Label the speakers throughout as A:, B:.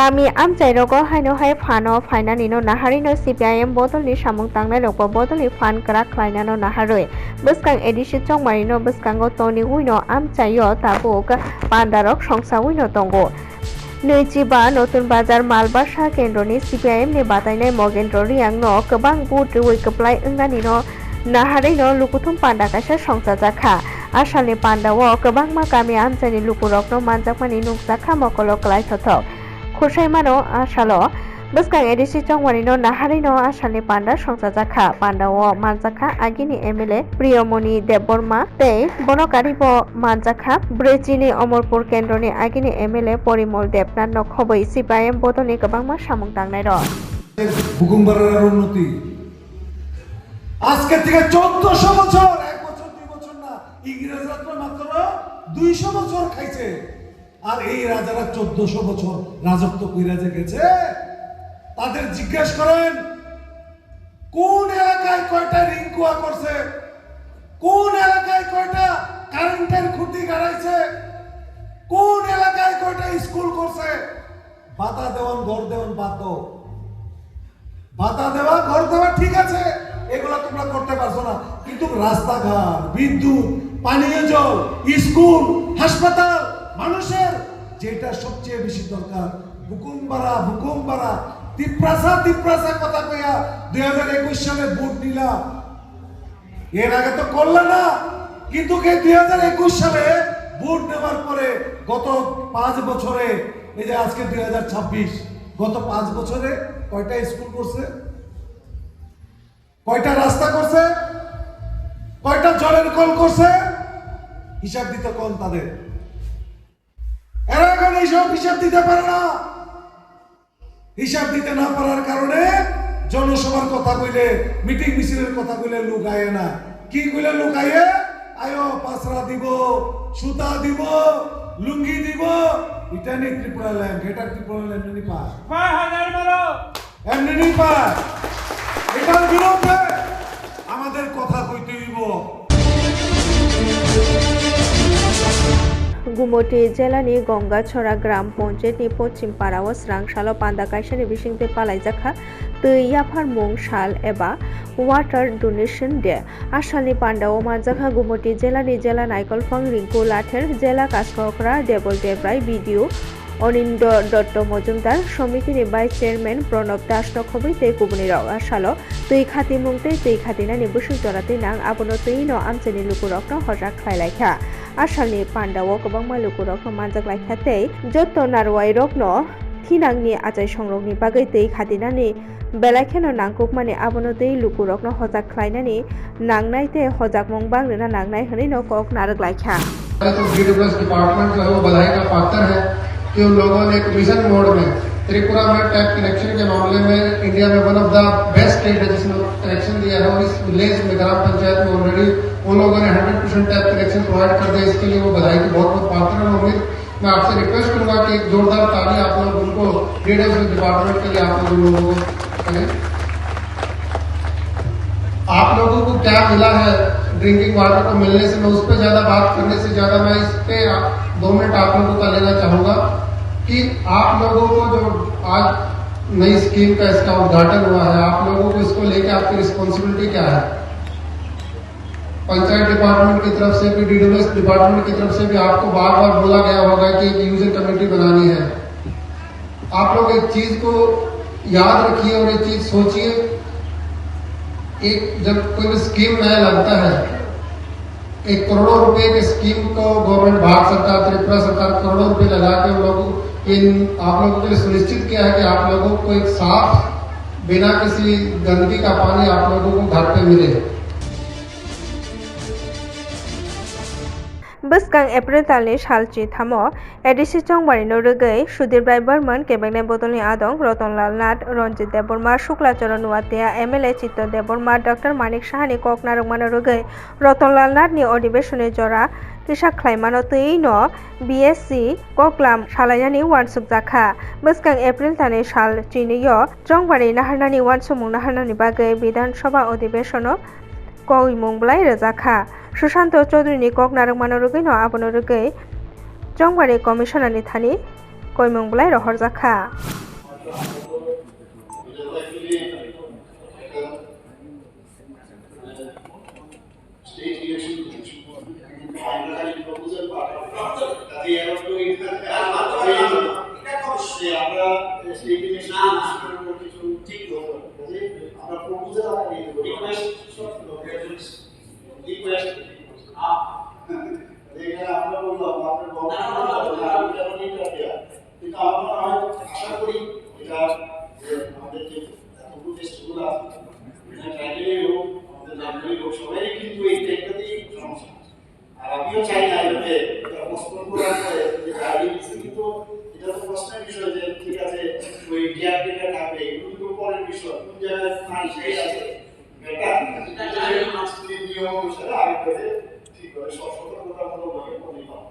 A: Kami amchai rogo haino hai phano phainani no nahari no CPIM bodolni samung tangnai rokbo bodolni phan krak khlaina no naharoi bwskang edisi chongmari no bwskango toni uino amchaio tabuk pandarok songsawui no tongo Neijiba Notun Bazar Malbasa Kendroni CPIM ni batainai Mogendro Riang no kwbang bud rui kwplai wngmani no naharei no lukuthum panda kaisa songchajaka Asalni pandao kwbangma kami amchaini lukurok no manjakmani nukjakha mokolo klai thothok Khursaimano asalo bwskang edisi chongmani no naharei no asalni panda songchajaka pandao manjakha agini MLA Priyamoni Debborma tei bonokaribo manjakha Brechini Omorpur Kendroni agini MLA Porimol Debnath no khoboi CPIM bodolni kwbangma samung tangnai ro
B: বুকুমবাড়ার উন্নতি আজকে থেকে 1400 বছর 1 বছর 2 বছর না ইংরেজরা তো মাত্র 200 বছর খাইছে আর এই রাজারা 1400 বছর রাজত্ব কইরা যে গেছে তাদের জিজ্ঞেস করেন কোন এলাকায় কয়টা রিংকুয়া করছে কোন এলাকায় কয়টা কারেন্টের খুঁটি গাড়াইছে কোন এলাকায় কয়টা স্কুল করছে বাতা দেওয়ান ঘর দেওয়ান বাদ দাও ভাতা দেওয়া ঘর দেওয়া ঠিক আছে এগুলা তোমরা করতে পারছো না কিন্তু রাস্তাঘাট বিদ্যুৎ পানীয় জল স্কুল হাসপাতাল মানুষের যেটা সবচেয়ে বেশি দরকার বুকুমবাড়া তিপ্রাসা কথা কইয়া 2021 সালে ভোট দিলা এর আগে তো করলে না কিন্তু 2021 সালে ভোট নেওয়ার পরে গত 5 বছরে এই যে আজকে 2026 গত 5 বছরে কয়টা স্কুল করছে কয়টা রাস্তা করছে কয়টা জলের কল করছে হিসাব দিতে কোন তাদের এরা এখন এইসব হিসাব দিতে পারে না হিসাব দিতে না পারার কারণে জনসভার কথা কইলে মিটিং মিছিলের কথা কইলে লুকায় না কি কইলে লুকায় আয়ো পাসরা দিব সুতা দিব লুঙ্গি দিব এটা নেই ত্রিপুরা ল্যান্ড এটা ত্রিপুরা ল্যান্ড নি পা
C: 5000 মারো
B: এমনি নি পা এটার বিরুদ্ধে আমাদের কথা কইতে হইব
A: Gumoti Jelani Gongachora Gram Poncheti Pochim Parawas Rangsalo Panda Kaishani Bishingte Palaijakha Tui Yapar Mung Shal Eba Water Donation Day Ashali Panda Omajakha Gumoti Jelani Jela Naikol Fang Rinku Lather Jela Kaskokra Debol Debrai Video অনিন্দ Dutta Majumdar সমিতিনি vice chairman Pranab Das নখবই তে কুবনি rock আসালো তুই খাতি মুংতে তুই খাতিনা নি বুসুং জরাতে নাং আবনো তুই ন আমচেনি লুকুরক ন হজাক খাইলাইখা আসালনি পান্ডাও গোबांमा লুকুরক ন মানজাক লাইখাতে যত নারওয়াই রক ন থিনাংনি আচাই সংরকনি বাগै তুই খাতিনানি বেলাইখেন নাংকুক মানে আবনো তুই লুকুরক ন হজাক খাইনানি नांगनाइते हजाक मं बांगना नांगनाइ हनि न कक नारक लाइखा
D: तो GWS डिपार्टमेंट जो है वो बधाई का पात्र है कि उन लोगों ने एक मिशन मोड में त्रिपुरा में टैप कनेक्शन के मामले में इंडिया में one of the best state है जिसने कनेक्शन दिया है और इस विलेज में ग्राम पंचायत में ऑलरेडी उन लोगों ने 100% टैप कनेक्शन प्रोवाइड कर दिया इसके लिए वो बधाई की बहुत बहुत पात्र है उम्मीद मैं आपसे रिक्वेस्ट करूंगा कि एक जोरदार ताली आप लोग उनको GWS डिपार्टमेंट के लिए आप लोगों को करें आप लोगों को क्या मिला है ड्रिंकिंग वाटर को मिलने से मैं उस पर ज्यादा बात करने से ज्यादा मैं इस पे 2 मिनट आप लोगों का लेना चाहूंगा कि आप लोगों को जो आज नई स्कीम का इसका उद्घाटन हुआ है आप लोगों को इसको लेके आपकी रिस्पॉन्सिबिलिटी क्या है पंचायत डिपार्टमेंट की तरफ से भी DWS डिपार्टमेंट की तरफ से भी आपको बार बार बोला गया होगा कि एक यूजर कमेटी बनानी है आप लोग एक चीज को याद रखिए और एक चीज सोचिए एक जब कोई स्कीम नया लगता है 1 करोड़ रुपए के स्कीम को गवर्नमेंट भारत सरकार त्रिपुरा सरकार करोड़ों रुपए लगा के उन लोगों आप लोगों के लिए सुनिश्चित किया है कि आप लोगों को एक साफ बिना किसी गंदगी का पानी आप लोगों को घर पे मिले
A: Bwskang April talni salchi thamo edisi chongmari no rwgui Sudir Rai Burman Kebengnai bodolni adong Ratonlal Nath Ranjit Debborma Shuklacharan Nuatia MLA Chitto Debborma Dr Manik Sahani Koknarokmano rwgui Ratonlal Nath ni odibeshone jora Kisak Khlaimano tui no BSc Koklam Salainani wansuk jakha Bwskang April talni sal chiniyo chongmari naharnani wansumung naharnani bagai Bidhan Sabha odibeshono koimung blai rwjakha Susanto Chaudhary ni kok narokmano rwgui no abono rwgui Chongmari Commissioner ni thani কইমংবলাই রহর জাখা
C: আমিও চাই না এভাবে postpone করার পরে যে গাড়ি কিন্তু এটা তো প্রশ্নের বিষয় যে ঠিক আছে ওই গ্যাপ যেটা থাকবে এগুলো তো পরের বিষয় কোন জায়গায় ফাইল শেষ আছে এটা মাসুলি নিয়ম অনুসারে আগে করে ঠিক করে সতর্কতামূলকভাবে করতে হবে।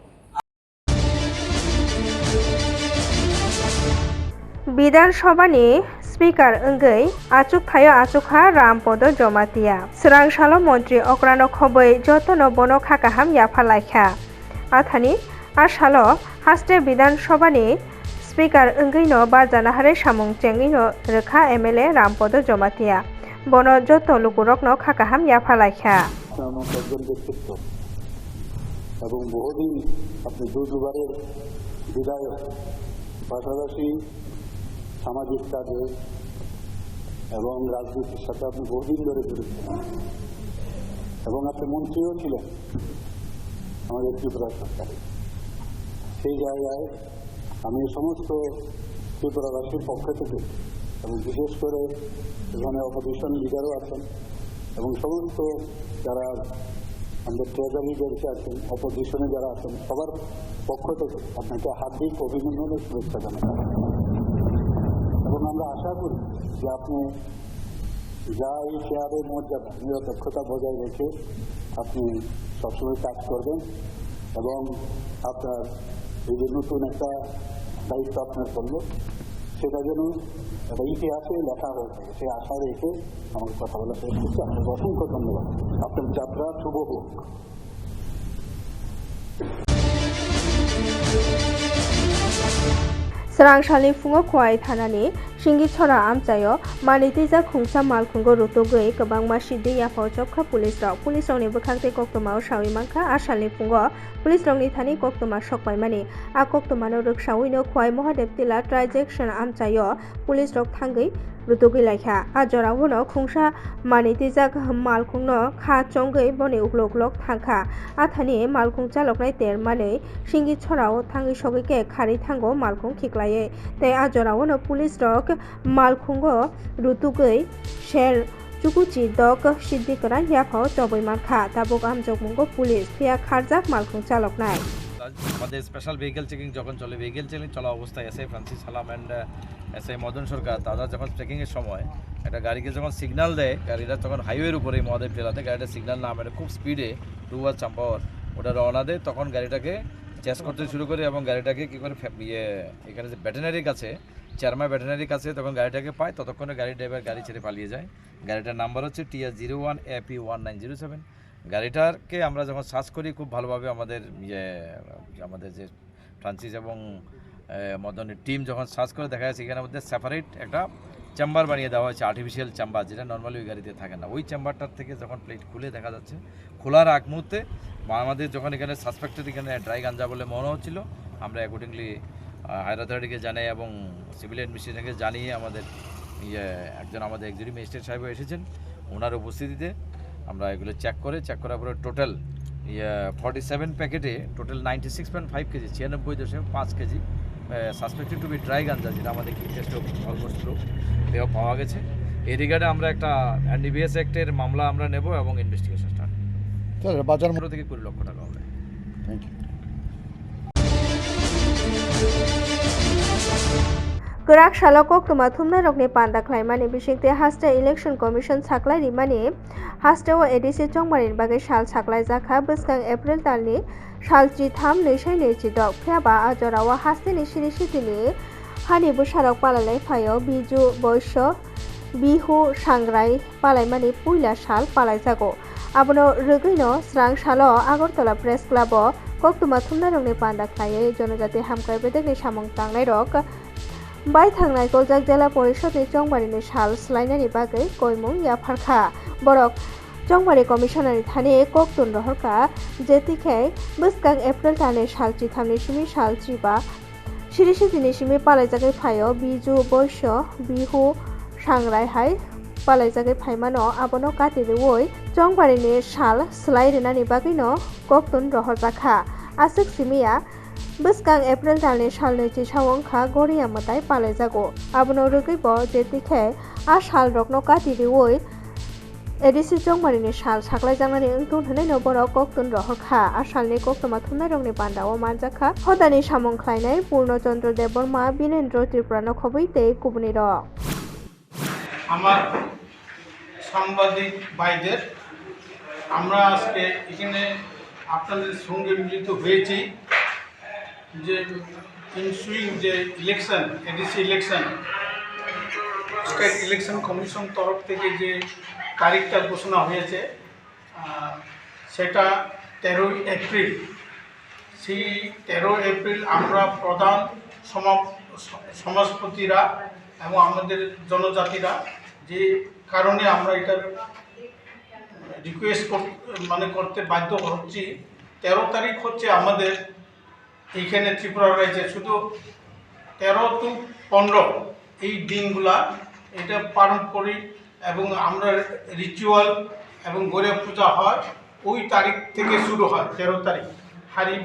A: বিধানসভানি স্পিকার ওঙ্গै আচুক থাयो আচুকहा रामपद जमातिया स्रांसालो मन्त्री अक्रानो खबै जतन बनो खाकाहाम याफालायखा आथानि आसालो हास्टे विधानसभानि स्पिकार ओंगैनो बारजानाहारे सामुं चेंगैनो रोखा एमएलए रामपद जमातिया बनो जत लुकुरकनो खाकाहाम याफालायखा
E: এবং বহুদিন আপনি দুবারের বিধায়ক পাশাপাশি সামাজিক কাজে এবং রাজনীতির সাথে আপনি বহুদিন ধরে জড়িত এবং আপনি মন্ত্রীও ছিলেন আমাদের ত্রিপুরা সরকারে। সেই জায়গায় আমি সমস্ত ত্রিপুরাবাসীর পক্ষ থেকে এবং বিশেষ করে এখানে অপোজিশন লিডারও আছেন এবং সমস্ত যারা আমাদের ট্রেজারি লিডারকে আছেন অপোজিশনে যারা আছেন সবার পক্ষ থেকে আপনাকে হার্দিক অভিনন্দন ও শুভেচ্ছা জানাই এবং আমরা আশা করি যে আপনি যা এই শেয়ারের মর্যাদা নিরপেক্ষতা বজায় রেখে আপনি সবসময় কাজ করবেন এবং আপনার এই যে নতুন একটা দায়িত্ব আপনার করলো সেটা যেন একটা ইতিহাসে লেখা হয়ে থাকে সেই আশা রেখে আমার কথা বলা শেষ করছি। আপনাকে অসংখ্য ধন্যবাদ। আপনার যাত্রা শুভ হোক।
A: स्रांसालि फुङाव खवाइ थानानि सिंगिछरा आमचायो मानितिजा खुंसा मालखुंगो रुतुगै गोबांमा सिद्धि याफाव जबखा पुलिस रंनि बोखांते कक्तमाव सावि मांखा आसालनि फुङाव पुलिस रंनि थानि कक्तमा सकबायमानि आ कक्तमानो रोगसावैनो खवाइ महादेव तिला ट्राइजेक्सन आमचायो पुलिस रक थांगै रुतुगै लायखा आ जरावनो खुंसा मानितिजा मालखुंनो खा चंगै बनि उग्लक थांखा आथानि मालखुं चालकनाय तेरमानै सिंगिछराव थांगै सगैके खारि थांगो मालखुं खिक्लायै ते आ जरावनो पुलिस रक मालखुंगो रुतुगै शेर चुकुचि दक सिद्धिकरा याफाव चबै मानखा ताबुक আমজগমুঙ্গ পুলিশ ফিয়া খারজাক মালখুং চালকনায়
F: আমাদের স্পেশাল ভেহিকেল চেকিং যখন চলে ভেহিকেল চেকিং চলা অবস্থায় এসআই ফ্রান্সিস সালাম অ্যান্ড এসআই মদন সরকার তারা যখন চেকিংয়ের সময় একটা গাড়িকে যখন সিগন্যাল দেয় গাড়িটা তখন হাইওয়ের উপরে মহাদেব জেলাতে গাড়িটা সিগন্যাল না মেরে খুব স্পিডে টুয়ার্ড চাম্পাওয়ার ওটা রওনা দেয় তখন গাড়িটাকে চেস করতে শুরু করে এবং গাড়িটাকে কী করে এখানে যে ব্যাটেনারির কাছে চেয়ারম্যান ব্যাটেনারির কাছে তখন গাড়িটাকে পায় ততক্ষণে গাড়ির ড্রাইভার গাড়ি ছেড়ে পালিয়ে যায়। গাড়িটার নাম্বার হচ্ছে TR01AP1907। গাড়িটাকে আমরা যখন সার্চ করি খুব ভালোভাবে আমাদের যে ফ্রান্সিস এবং মদনের টিম যখন সার্চ করে দেখা যাচ্ছে এখানের মধ্যে সেপারেট একটা চেম্বার বানিয়ে দেওয়া হয়েছে আর্টিফিশিয়াল চেম্বার যেটা নর্মালি ওই গাড়িতে থাকে না। ওই চেম্বারটার থেকে যখন প্লেট খুলে দেখা যাচ্ছে খোলার আগ মুহূর্তে আমাদের যখন এখানে সাসপেক্টেড এখানে ড্রাই গাঞ্জা বলে মনে হচ্ছিল আমরা অ্যাকর্ডিংলি হায়ার অথরিটিকে জানাই এবং সিভিল অ্যাডমিনিস্ট্রেশনকে জানিয়ে আমাদের একজন আমাদের এক্সিকিউটিভ ম্যাজিস্ট্রেট সাহেব এসেছেন ওনার উপস্থিতিতে আমরা এগুলো চেক করার পরে টোটাল 47 প্যাকেটে total 96.5 KG 96.5 KG suspected to be dry ganja যেটা আমাদের কি টেস্ট অলমোস্ট এও পাওয়া গেছে। এই রিগার্ডে আমরা একটা এনডিপিএস অ্যাক্টের মামলা আমরা নেব এবং ইনভেস্টিগেশন স্টার্ট বাজার থেকে 20 লক্ষ টাকা হবে। Thank you.
A: Gerak salokok tuma thumna rokni panda khlaimani bisingte haste election commission saklai rimani haste o ADC chongmarin bagai sal saklai jakha bwskang April talni salchi tham neisai neichi dok pheba ajorawa haste ni siri sitini hani busarok palalai phayo biju boisho bihu sangrai palaimani puila sal palai jago abono rwgwino srang salo Agartala press club o koktuma thumnarokni panda khlaiui jonojati hamkai bedekni samung tangnai rok bai thangnai Koljak Jela Porishadni Chongbarini sal slainani bagui koimung yapharkha borok Chongbari Commissioner thani koktun rohorka jetikhai bwskang April tani sal chithamni simi sal chiba Shirisi dini simi palaijagui phaio biju boisyo bihu sangrai hai palaijagui phaimano abono katirui Chongbarini sal slairinani baguino koktun rohorjakha asuk simia bwskang April tani salni chisamung kha goriya matai palaijago abono rugibo jetikhai a sal rokno katirui ADC Chongbarini sal saklaijaknani wngtong hwnai no borok koktun rohorkha a salni koktuma thumnairokni bandao manjakha hodani samung khlainai Purnochandra Deborma Binendra Tripurano khobui tei kubuni rok
G: আমার সাংবাদিক ভাইদের আমরা আজকে এখানে আপনাদের সঙ্গে মিলিত হয়েছি যে ইনসুইং যে election ADC election state election commission তরফ থেকে যে তারিখটা ঘোষণা হয়েছে সেটা 13ই এপ্রিল সেই 13 এপ্রিল আমরা প্রধান সমাজপতিরা এবং আমাদের জনজাতিরা যে কারণে আমরা এটার রিকোয়েস্ট করতে বাধ্য হচ্ছি 13 তারিখ হচ্ছে আমাদের এইখানে ত্রিপুরা রাজ্যে শুধু 13 to 15 এই দিনগুলা এটা পারম্পরিক এবং আমরা রিচুয়াল এবং গড়ে পূজা হয় ওই তারিখ থেকে শুরু হয় 13 তারিখ হারি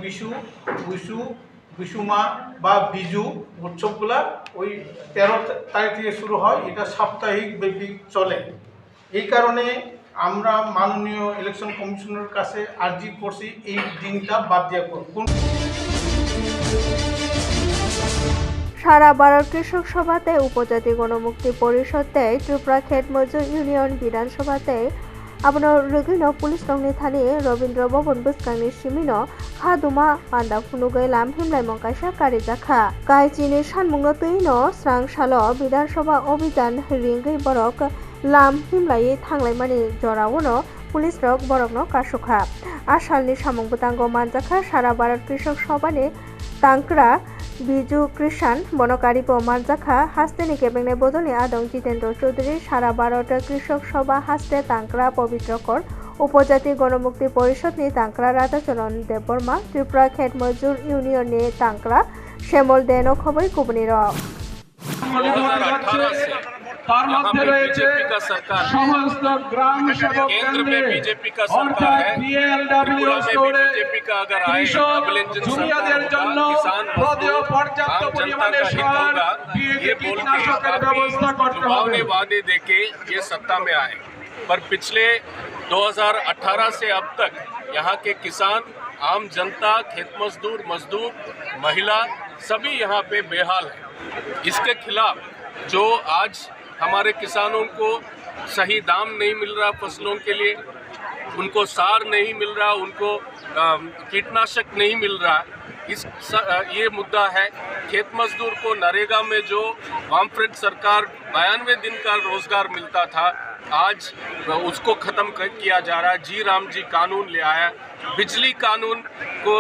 G: বিশুমা বা বিজু উৎসবগুলা ওই 13 তারিখ থেকে শুরু হয় এটা সাপ্তাহিক ব্যাপী চলে এই কারণে আমরা মাননীয় ইলেকশন কমিশনের কাছে আর্জি করছি এই দিনটা বাদ দিয়ে করুন
A: সারা ভারত কৃষক সভাতে উপজাতি গণমুক্তি পরিষদে ত্রিপুরা খেত মজুর ইউনিয়ন বিধানসভাতে abono rugino pulis rokni thani Robindra Bhavan bwskangni simino khaduma panda phunugai lam himlai mongkaisa karijakha kai chini sanmungno tuino srang salo Bidhan Sabha Obhijan ringui borok lam himlai thanglaimani joraono pulis rok borokno kasukha asalni samung butango manjakha sara bharat krishok sabhani tangkra Biju Krishan Bonokaripo Manjakha Hasteni Kebengne Bodoni Adong Jitendra Choudhury Sara Bharat Krishok Sabha Haste Tankra Pobitrokor উপজাতি গণমুক্তি পরিষদ নি তাংকরা রাধাচরণ দেববর্মা ত্রিপুরা খেত মজুর union নি তাংকরা শ্যামল দেন খবর কুবনি rock
H: তার মধ্যে রয়েছে সমস্ত গ্রাম সেবক কেন্দ্রে बीजेपी का सरकार है त्रिपुरा में भी बीजेपी का अगर आए अबलिंजन सरकार जন্য প্রদেয় পর্যাপ্ত পরিমাণে সার ये बोल के लुभावने वादे देके ये सत्ता में आए पर पिछले 2018 से अब तक यहाँ के किसान आम जनता खेत मजदूर महिला सभी यहाँ पे बेहाल है इसके खिलाफ जो आज हमारे किसानों को सही दाम नहीं मिल रहा फसलों के लिए उनको सार नहीं मिल रहा उनको कीटनाशक नहीं मिल रहा ये मुद्दा है खेत मजदूर को नरेगा में जो वामफ्रंट सरकार 92 दिन का रोजगार मिलता था आज उसको ख़त्म किया जा रहा है जी राम जी कानून ले आया बिजली कानून को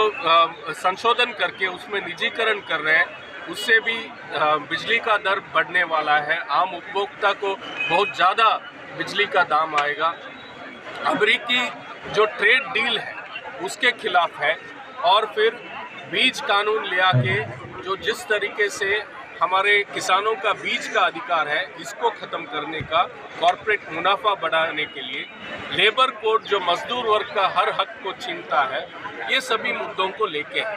H: संशोधन करके उसमें निजीकरण कर रहे हैं उससे भी बिजली का दर बढ़ने वाला है आम उपभोक्ता को बहुत ज़्यादा बिजली का दाम आएगा अमेरिकी जो ट्रेड डील है उसके खिलाफ है और फिर बीज कानून ले आके जो जिस तरीके से हमारे किसानों का बीज का अधिकार है इसको ख़त्म करने का कॉरपोरेट मुनाफा बढ़ाने के लिए लेबर कोड जो मजदूर वर्ग का हर हक को छीनता है ये सभी मुद्दों को लेके है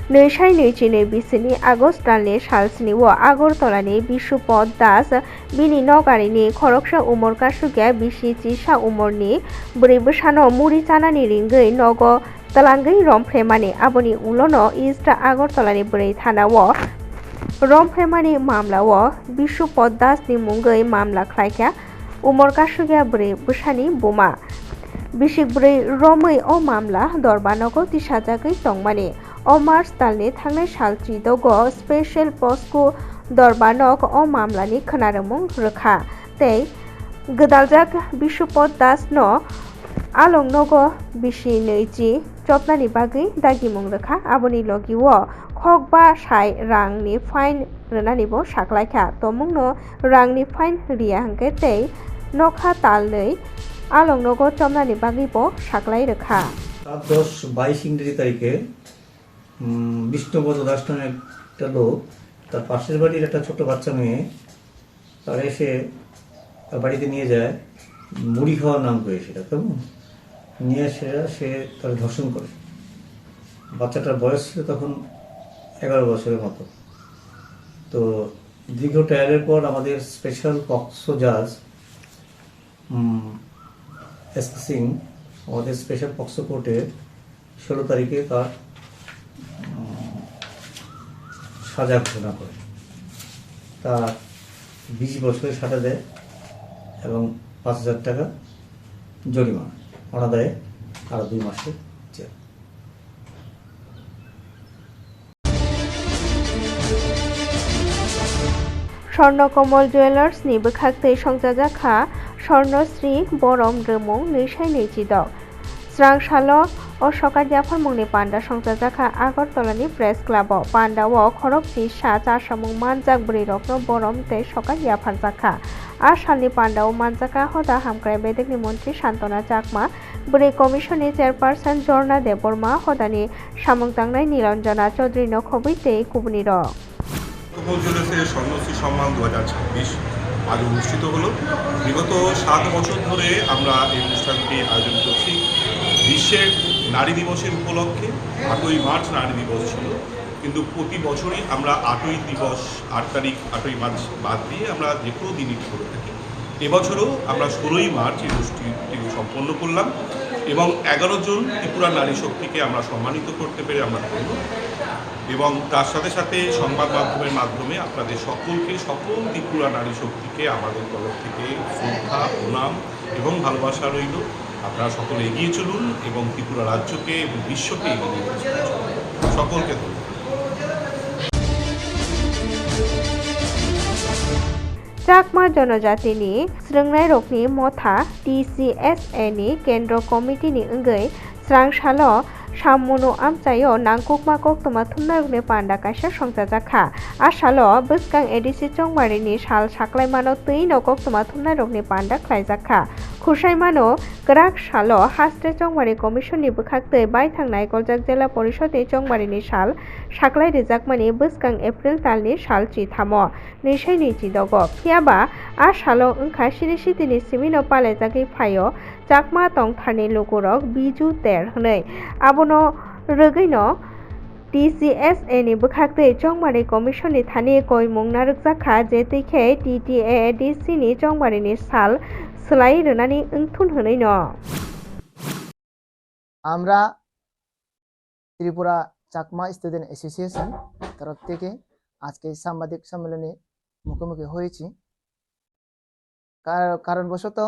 A: Neishai Neichini Bisini Agostalni Shalsini wo Agortolani Bishupod Das Bini Nogarini Khoroksha Umor Kasuga Bishi Chisha Umorni Buribusano Muri Chanani Ringui Nogo Talangai Rompremani Aboni Ulono East Agortolani Buri Thana wo Rompremani Mamla wo Bishupod Das ni Mungui Mamla Klaika Umor Kasuga Buri Bushani Buma Bishik Buri Romui O Mamla Dorbanogo Tishajagai Tongmani Omar Stalni Thangnai Salchi Dogo Special Posco Dorbanok O Mamlani Khanarumung Rukha Tei Gdaljak Bishupod Das no along nogo bisi neiji jobnani bagui dagimung rekha aboni logiwo khokba sai rangni fine rwnani bo saklaikha tomungno rangni fine riya hangke tei nokha talnei along nogo jobnani bagui bo saklai rekha
I: 7-10-22 ইংরেজি তারিখে বিষ্ণুপদ দাস নামে একটা লোক তার পাশের বাড়ির একটা ছোট বাচ্চা মেয়ে তার এসে তার বাড়িতে নিয়ে যায় মুড়ি খাওয়ার নাম করে সেটা কেমন নিয়ে এসে সে তার ধর্ষণ করে। বাচ্চাটার বয়স ছিল তখন 11 বছরের মতো। তো দীর্ঘ ট্রায়ালের পর আমাদের স্পেশাল পক্সো জাজ এসকে সিং আমাদের স্পেশাল পক্সো কোর্টে 16 তারিখে তার সাজা ঘোষণা করে, তার 20 বছরের সাজা দেয় এবং 5,000 টাকা জরিমানা, অনাদায়ে আরো 2 মাসের জেল।
A: স্বর্ণকমল জুয়েলার্সনি बोखाक्तै संजाजाखा स्वर्णश्री बरम ड्रोमं 226 स्रां सालो o sokar jafar mungni panda संजाजाखा আগরতলানি press club panda o khorokchi sa charsamung manjak bri rokno borom tei sokar jafar jakha asalni panda o manjaka hoda hamkrai bedekni মন্ত্রী শান্তনা Chakma bri commissioni chairperson jorna deborma hodani samung tangnai Nilanjana Chowdhury নখবই tei kubni ro
J: জুয়েলার্সের Swarnashri সম্মান 2026 আজ অনুষ্ঠিত হলো। বিগত 7 বছর ধরে আমরা এই অনুষ্ঠানটি আয়োজন করছি। বিশ্বের নারী দিবসের উপলক্ষে 8ই মার্চ নারী দিবস ছিল, কিন্তু প্রতি বছরই আমরা 8ই দিবস 8 তারিখ 8ই মার্চ বাদ দিয়ে আমরা যে কোনো দিনই করে থাকি। এবছরও আমরা 16ই মার্চ এই অনুষ্ঠানটি সম্পন্ন করলাম এবং 11 জন ত্রিপুরা নারী শক্তিকে আমরা সম্মানিত করতে পেরে আমরা ধন্য এবং তার সাথে সাথে সংবাদ মাধ্যমের মাধ্যমে আপনাদের সকলকে সকল ত্রিপুরা নারী শক্তিকে আমাদের তরফ থেকে শ্রদ্ধা প্রণাম এবং ভালোবাসা রইল। আপনারা সকলে এগিয়ে চলুন এবং ত্রিপুরা রাজ্যকে এবং বিশ্বকে এগিয়ে নিয়ে চলুন। সকলকে ধন্যবাদ।
A: চাকমা জনজাতিনি স্রংনাই রকনি মথা TCSA ni কেন্দ্র কমিটিনি ওঙ্গৈ স্রাং সালো সামুনো আমচাयो nangkukma koktoma thumnarokni panda kaisa songjajakha asalo bwskang edisi chongmarini sal saklaimano twino koktoma thumnarokni panda khlaijakha khursaimano kwrak salo hastre chongmari commissioni bwkhaktwi baithangnai koljak jela porishodi chongmarini sal saklai rijakmani bwskang april talni sal chithamo 226 phiaba a salo wngkha siri sitini simino palaijagui phaio Chakma তংথারনি লোকরক Biju তের হनै abono rwgwino TCSA ni bwkhaktwi chongmari commissioni thani koimung narwkjakha je twijkhe TTADC ni chongmarini sal slai rwnani wngthun hwnwi no।
K: আমরা Tripura Chakma student association তরফ থেকে আজকে সাংবাদিক সম্মেলনে মুখোমুখি হয়েছি। কারণবশত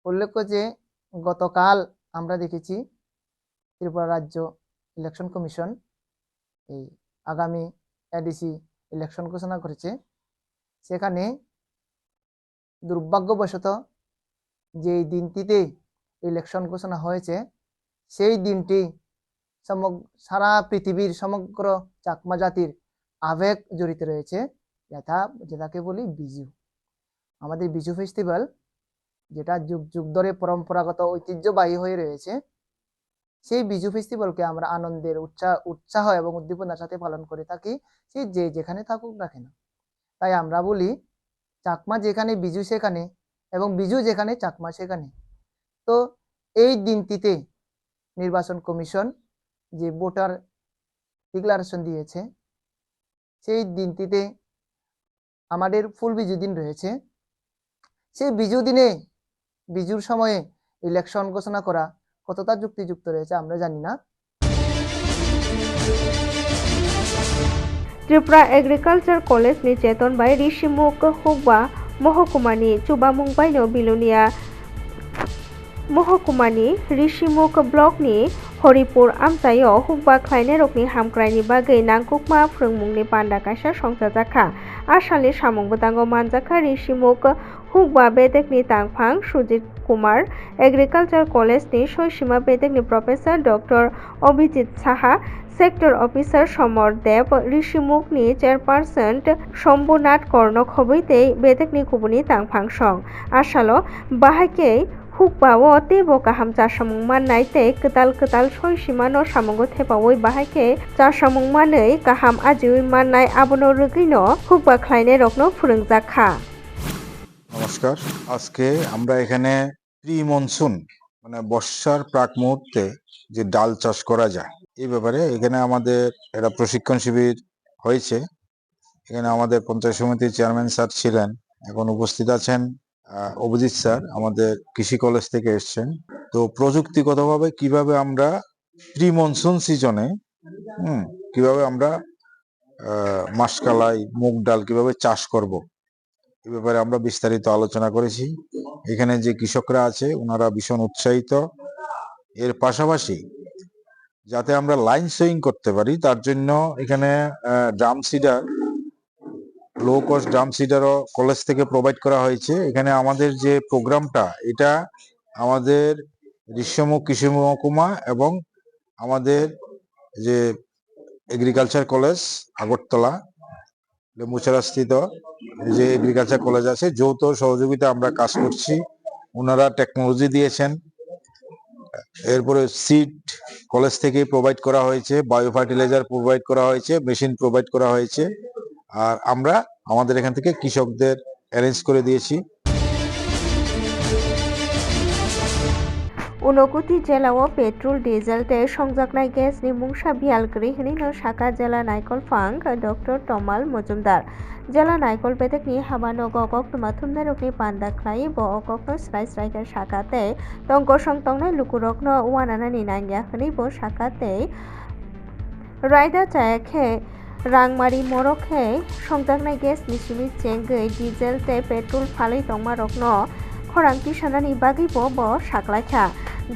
K: উল্লেখ্য যে গতকাল আমরা দেখেছি ত্রিপুরা রাজ্য ইলেকশন কমিশন এই আগামী এডিসি ইলেকশন ঘোষণা করেছে। সেখানে দুর্ভাগ্যবশত যে দিনটিতে ইলেকশন ঘোষণা হয়েছে সেই দিনটি সারা পৃথিবীর সমগ্র চাকমা জাতির আবেগ জড়িত রয়েছে, যেটাকে বলি বিজু। আমাদের বিজু ফেস্টিভ্যাল যেটা যুগ যুগ ধরে পরম্পরাগত ঐতিহ্যবাহী হয়ে রয়েছে, সেই বিজু ফেস্টিভ্যালকে আমরা আনন্দের উৎসাহ এবং উদ্দীপনার সাথে পালন করে থাকি, সে যে যেখানে থাকুক না কেন। তাই আমরা বলি চাকমা যেখানে বিজু সেখানে এবং বিজু যেখানে চাকমা সেখানে। তো এই দিনটিতে নির্বাচন কমিশন যে ভোটার ডিক্লারেশন দিয়েছে, সেই দিনটিতে আমাদের ফুল বিজু দিন রয়েছে। সেই বিজু দিনে বিজুর সময়ে ইলেকশন ঘোষণা করা কতটা যুক্তিযুক্ত রয়েছে আমরা জানি না।
A: Tripura agriculture college ni cheton bai rishimuk hukba mohokuma ni chubamung bai no bilunia mohokuma ni rishimuk block ni Haripur আমচাইও হুকবা খ্লাইনে রকনি হামক্রাইনি বাগৈ নাংকুকমা ফ্রংমুংনি পান্ডা কাইসা সংজাজাখা আসালি সামং বদাঙ্গ মানজাখা ঋষিমুক হুকবা বেদেকনি তাংফাং সুজিত कुमार एग्रिकालचार कलेजनि सयसीमा बेदेकनि professor doctor Abhijit Saha sector officer Samar Dev ऋषिमुखनि चेयरपारसन शम्भुनाथ कर्णक हबैतै बेदेकनि कुबुनि तांफांसं आसालो बाहायके हुकबाओ तेबो गाहाम जासामुं माननाय तै कताल कताल सयसीमानो सामुंगो थेबावै बाहायके जासामुं मानै गाहाम आजिउइ माननाय आबनो रगैनो हुकबा ख्लायनाय रकनो फोरोंजाखा।
L: নমস্কার, আজকে আমরা এখানে প্রি মনসুন মানে বর্ষার প্রাক মুহূর্তে যে ডাল চাষ করা যায় এই ব্যাপারে এখানে আমাদের একটা প্রশিক্ষণ শিবির হয়েছে। এখানে আমাদের পঞ্চায়েত সমিতির চেয়ারম্যান স্যার ছিলেন, এখন উপস্থিত আছেন অভিজিৎ স্যার, আমাদের কৃষি কলেজ থেকে এসছেন। তো প্রযুক্তিগতভাবে কিভাবে আমরা প্রি মনসুন সিজনে কিভাবে আমরা মাসকালাই মুগ ডাল কিভাবে চাষ করব এ ব্যাপারে আমরা বিস্তারিত আলোচনা করেছি। এখানে যে কৃষকরা আছে ওনারা ভীষণ উৎসাহিত। এর পাশাপাশি যাতে আমরা লাইন সোয়িং করতে পারি তার জন্য এখানে drum seeder, low cost drum সিডারও কলেজ থেকে প্রোভাইড করা হয়েছে। এখানে আমাদের যে প্রোগ্রামটা এটা আমাদের ঋষিমুখ কৃষি মহকুমা এবং আমাদের যে এগ্রিকালচার কলেজ আগরতলা লেম্বুছড়াস্থিত যে এগ্রিকালচার কলেজ আছে যৌথ সহযোগিতা আমরা কাজ করছি। ওনারা টেকনোলজি দিয়েছেন, এরপরে সিড কলেজ থেকে প্রোভাইড করা হয়েছে, বায়ো ফার্টিলাইজার প্রোভাইড করা হয়েছে, মেশিন প্রোভাইড করা হয়েছে, আর আমরা আমাদের এখান থেকে কৃষকদের অ্যারেঞ্জ করে দিয়েছি।
A: ঊনকোটি জেলাও পেট্রোল ডিজেল তে সংजागनाय गेसनि मुंसा बियाल गृहिणीनो शाखा जिला नायकल फांक डक्टर तमाल मजुमदार जिला नायकल बेदेकनि हाबानो गगक तुमाथुमनाय रकनि पान्दा ख्लाय ब अगकनो स्राय स्रायके शाखाते तंगसं तंगनाय लुकुरकनो वानानानि नांगियाखनि ब शाखाते रायदा जायाखे रांमारि मरखे संजागनाय गेसनि सिमि चेंगै डिजेल ते पेट्रोल फालै तंमा रकनो खरांथि सानानि बागै ब साख्लायखा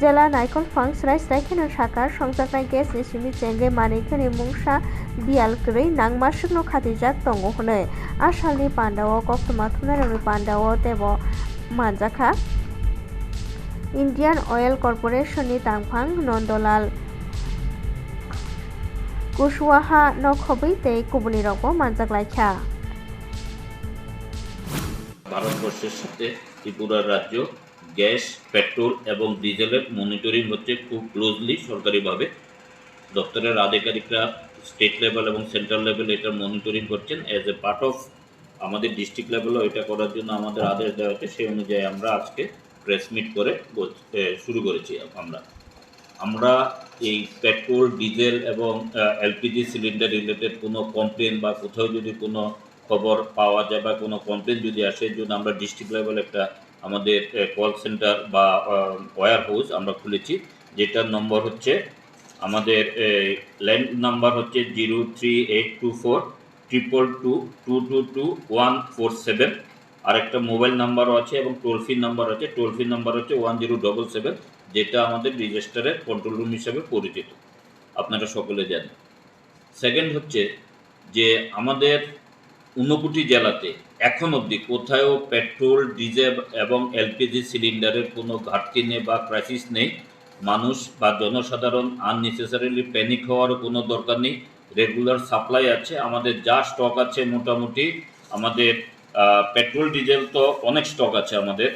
A: जिला नायकल फांक स्राय स्रायखेनो शाखा संजागनाय गेसनि सिमि चेंगै मानैखेनि मुंसा बियाल गृहि नांमासुकनो खाथिजाक दङ हनै आसालनि पान्डाओ गक्तमाथुमनायनि पान्डाओ तेब मानजाखा इन्डियान अयल कर्परेशननि तांफां नन्दलाल कुशवाहा नखबैतै कुबुनि रकबो मानजागलायखा।
M: ভারতবর্ষের সাথে ত্রিপুরা রাজ্য গ্যাস, পেট্রোল এবং ডিজেলের মনিটরিং হচ্ছে খুব ক্লোজলি সরকারিভাবে। দপ্তরের আধিকারিকরা স্টেট লেভেল এবং সেন্ট্রাল লেভেলে এটা মনিটরিং করছেন। অ্যাজ এ পার্ট অফ আমাদের ডিস্ট্রিক্ট লেভেলও এটা করার জন্য আমাদের আদেশ দেওয়া হচ্ছে, সেই অনুযায়ী আমরা আজকে প্রেস মিট করে শুরু করেছি। আমরা এই পেট্রোল, ডিজেল এবং এলপিজি সিলিন্ডার রিলেটেড কোনো কমপ্লেন বা কোথাও যদি কোনো খবর পাওয়া যায় বা কোনো কমপ্লেন যদি আসে, এর জন্য আমরা ডিস্ট্রিক্ট লেভেল একটা আমাদের কল সেন্টার বা ওয়্যার হাউস আমরা খুলেছি, যেটার নম্বর হচ্ছে আমাদের ল্যান্ড নাম্বার হচ্ছে 0382422222147। আর একটা মোবাইল নাম্বারও আছে এবং টোল ফ্রি নাম্বার আছে। টোল ফ্রি নাম্বার হচ্ছে 1077, যেটা আমাদের রেজিস্টারের কন্ট্রোল রুম হিসাবে পরিচিত, আপনারা সকলে জানেন। সেকেন্ড হচ্ছে যে আমাদের ঊনকোটি জেলাতে এখন অবধি কোথাও পেট্রোল, ডিজেল এবং এলপিজি সিলিন্ডারের কোনো ঘাটতি নেই বা ক্রাইসিস নেই। মানুষ বা জনসাধারণ আননেসেসারিলি প্যানিক হওয়ারও কোনো দরকার নেই। রেগুলার সাপ্লাই আছে, আমাদের যা স্টক আছে মোটামুটি আমাদের পেট্রোল ডিজেল তো অনেক স্টক আছে আমাদের,